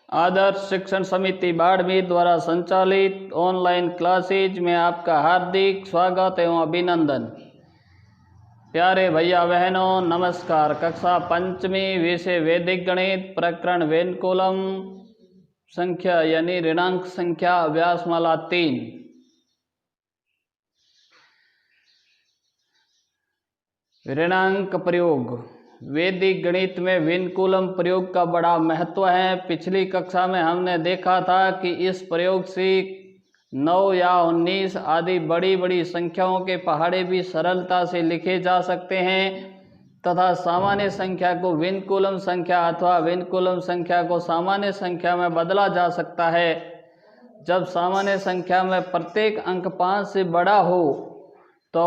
आदर्श शिक्षण समिति बाड़मेर द्वारा संचालित ऑनलाइन क्लासेज में आपका हार्दिक स्वागत एवं अभिनंदन। प्यारे भैया बहनों नमस्कार। कक्षा पंचमी विषय वैदिक गणित प्रकरण वेनकुलम संख्या यानी ऋणांक संख्या अभ्यासमाला 3। ऋणांक प्रयोग। वैदिक गणित में वेनकुलम प्रयोग का बड़ा महत्व है। पिछली कक्षा में हमने देखा था कि इस प्रयोग से 9 या 19 आदि बड़ी बड़ी संख्याओं के पहाड़े भी सरलता से लिखे जा सकते हैं तथा सामान्य संख्या को वेनकुलम संख्या अथवा वेनकुलम संख्या को सामान्य संख्या में बदला जा सकता है। जब सामान्य संख्या में प्रत्येक अंक 5 से बड़ा हो तो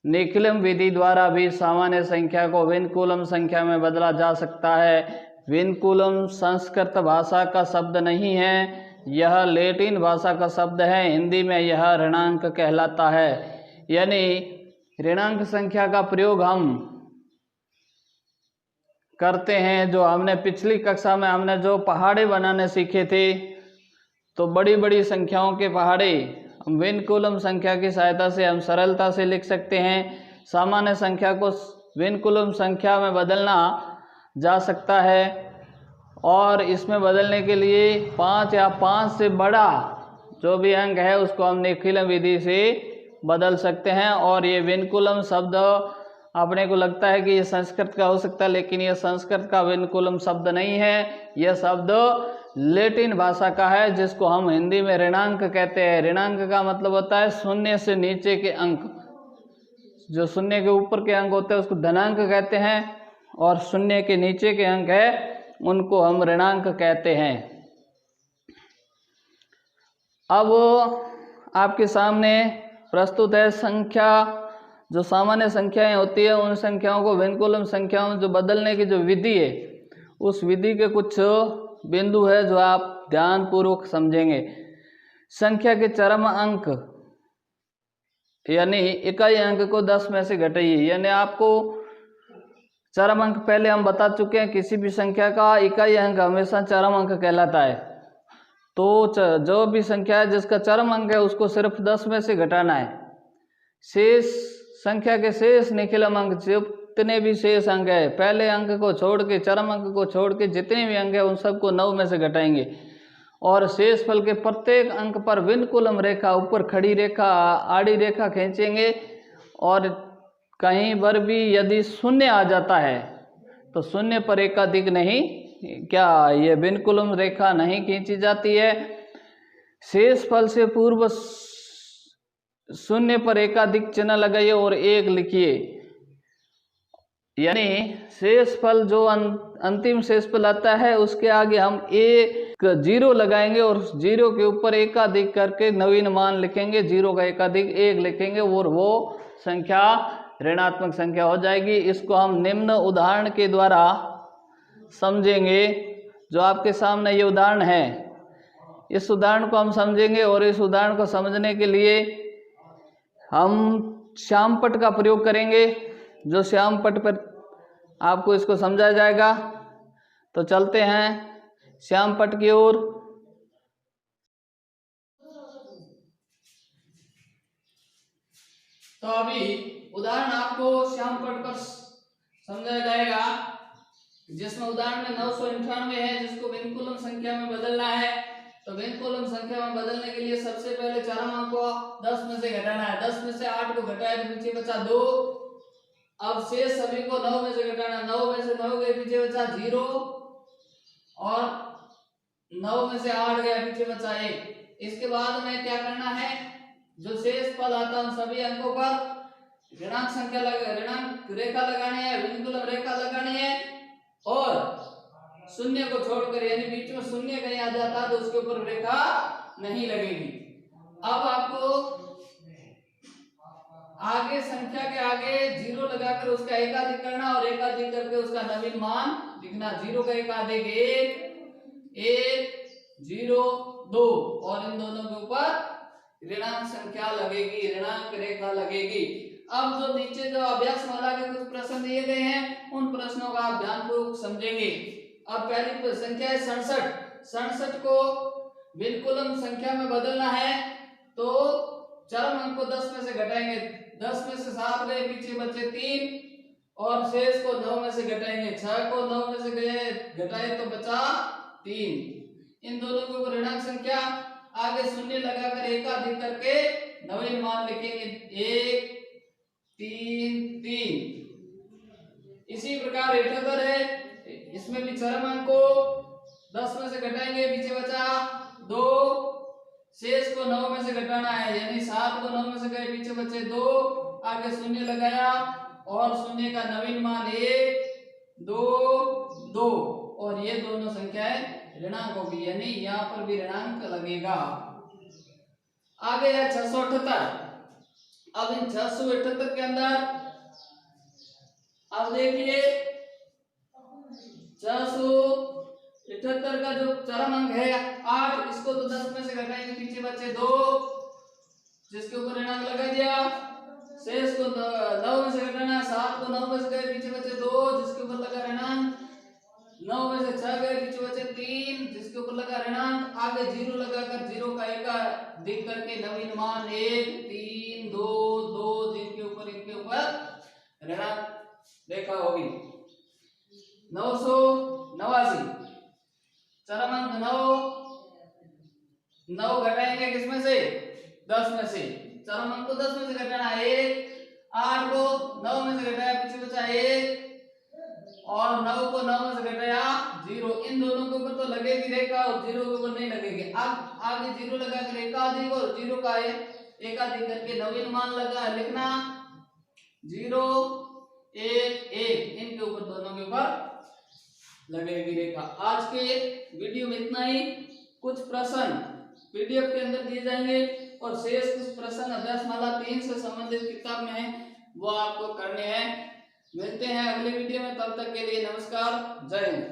निखिलम विधि द्वारा भी सामान्य संख्या को वेनकुलम संख्या में बदला जा सकता है। वेनकुलम संस्कृत भाषा का शब्द नहीं है, यह लैटिन भाषा का शब्द है। हिंदी में यह ऋणांक कहलाता है। यानी ऋणांक संख्या का प्रयोग हम करते हैं। जो हमने पिछली कक्षा में हमने जो पहाड़े बनाने सीखे थे, तो बड़ी बड़ी संख्याओं के पहाड़े वेनकुलम संख्या की सहायता से हम सरलता से लिख सकते हैं। सामान्य संख्या को वेनकुलम संख्या में बदलना जा सकता है और इसमें बदलने के लिए 5 या 5 से बड़ा जो भी अंक है उसको हम निखिलम विधि से बदल सकते हैं। और ये वेनकुलम शब्द अपने को लगता है कि ये संस्कृत का हो सकता है, लेकिन यह संस्कृत का वेनकुलम शब्द नहीं है। यह शब्द लैटिन भाषा का है, जिसको हम हिंदी में ऋणांक कहते हैं। ऋणांक का मतलब होता है शून्य से नीचे के अंक। जो शून्य के ऊपर के अंक होते हैं उसको धनांक कहते हैं और शून्य के नीचे के अंक है उनको हम ऋणांक कहते हैं। अब आपके सामने प्रस्तुत है संख्या। जो सामान्य संख्याएं होती है उन संख्याओं को वेनकुलम संख्याओं में जो बदलने की जो विधि है, उस विधि के कुछ बिंदु है जो आप ध्यानपूर्वक समझेंगे। संख्या के चरम अंक यानी इकाई अंक को 10 में से घटाइए। यानी आपको चरम अंक पहले हम बता चुके हैं, किसी भी संख्या का इकाई अंक हमेशा चरम अंक कहलाता है। तो जो भी संख्या है जिसका चरम अंक है उसको सिर्फ 10 में से घटाना है। शेष संख्या के शेष निखिलम अंक जितने भी शेष अंक है, पहले अंक को छोड़ के चरम अंक को छोड़ के जितने भी अंक है उन सबको 9 में से घटाएंगे और शेषफल के प्रत्येक अंक पर वेनकुलम रेखा, ऊपर खड़ी रेखा आड़ी रेखा खींचेंगे और कहीं पर भी यदि शून्य आ जाता है तो शून्य पर एकाधिक नहीं, क्या ये वेनकुलम रेखा नहीं खींची जाती है। शेषफल से पूर्व शून्य पर एकाधिक चिन्ह लगाइए और 1 लिखिए। यानी शेषफल जो अंतिम शेषफल आता है उसके आगे हम 0 लगाएंगे और 0 के ऊपर एकाधिक करके नवीन मान लिखेंगे। 0 का एकाधिक 1 लिखेंगे और वो संख्या ऋणात्मक संख्या हो जाएगी। इसको हम निम्न उदाहरण के द्वारा समझेंगे। जो आपके सामने ये उदाहरण है, इस उदाहरण को हम समझेंगे और इस उदाहरण को समझने के लिए हम श्यामपट्ट का प्रयोग करेंगे। जो श्यामपट्ट पर आपको इसको समझाया जाएगा। तो चलते हैं श्यामपट्ट की ओर। तो अभी उदाहरण आपको श्यामपट्ट पर समझाया जाएगा, जिसमें उदाहरण में 998 है जिसको वेनकुलम संख्या में बदलना है। तो वेनकुलम संख्या में बदलने के लिए सबसे पहले चरम अंक को 10 में से घटाना है। 10 में से 8 को घटाया तो पीछे बचा 2। अब शेष सभी को 9 में से घटाना। 9 में से 9 गए पीछे बचा 0 और 9 में से 8 गया पीछे बचा 1। इसके बाद में क्या करना है, जो शेष पद आता है उन सभी अंकों पर ऋणांक संख्या ऋणांक रेखा लगानी है, वेनकुलम रेखा लगानी है और शून्य को छोड़कर, यानी बीच में शून्य कहीं आ जाता है तो उसके ऊपर रेखा नहीं लगेगी। अब आपको आगे संख्या के आगे 0 लगाकर उसका एकाधिक करना और एकाधिक करके उसका नवीन मान लिखना। 0 का एकाधिक 1, 0, 2 और इन दोनों के ऊपर ऋणांक संख्या लगेगी, ऋणांक रेखा लगेगी। अब जो नीचे जो अभ्यास माला के कुछ प्रश्न दिए गए हैं उन प्रश्नों का आप ध्यानपूर्वक समझेंगे। अब पहली संख्या है 67। 67 को बिल्कुल संख्या में बदलना है तो चरम अंक को 10 में से घटाएंगे, 10 में से 7 गए, पीछे बचे 3 और शेष को 9 में से घटाएंगे, 6 को 9 में से गए घटाए तो बचा 3। इन दोनों के ऊपर ऋणांक संख्या, आगे शून्य लगाकर एकाधिक करके नवीन मान लिखेंगे 1 3 3। इसी प्रकार 78 है, इसमें भी चरम अंक को 10 में से घटाएंगे, पीछे बचा 2, शेष को 9 में से घटाना है, यानी 7 को 9 में से गए, पीछे बचे 2, आगे शून्य लगाया और शून्य का नवीन मान 1 2 2 और ये दोनों संख्याएं ऋणांक होगी, यानी यहाँ पर भी ऋणांक लगेगा। आगे है 678। अब इन 678 के अंदर अब देखिए 678 का जो चरम अंक है 8, इसको तो 10 में से घटाएंगे, पीछे बचे 2 जिसके ऊपर ऋणांक लगा दिया, शेष को 9 में से घटाना, 7 को 9 में से गए, पीछे बचे 2 जिसके ऊपर लगा ऋणांक, 9 में से 6 गए, पीछे बचे 3 जिसके ऊपर लगा ऋणांक, आगे 0 लगाकर 0 का एकाधिक करके नवीन मान 1 3 2 2 जिनके ऊपर इनके ऊपर ऋणांक रेखा होगी। 989 चरम अंक 9 घटाएंगे किसमें से 10 में से, चरम अंक को 10 में से घटाना 1, 8 को 9 में से घटाया, पीछे बचा 1 और 9 को 9 में से घटाया 0। इन दोनों के ऊपर तो लगेगी रेखा और 0 के ऊपर नहीं लगेगी। अब आगे 0 लगाकर एकाधिक और 0 का एकाधिक करके नवीन मान लगा लिखना 0 1 1, इनके ऊपर दोनों के ऊपर लगेगी रेखा। आज के वीडियो में इतना ही। कुछ प्रश्न पीडीएफ के अंदर दिए जाएंगे और शेष कुछ प्रश्न अभ्यासमाला 3 से संबंधित किताब में है, वो आपको करने हैं। मिलते हैं अगले वीडियो में, तब तक के लिए नमस्कार, जय हिंद।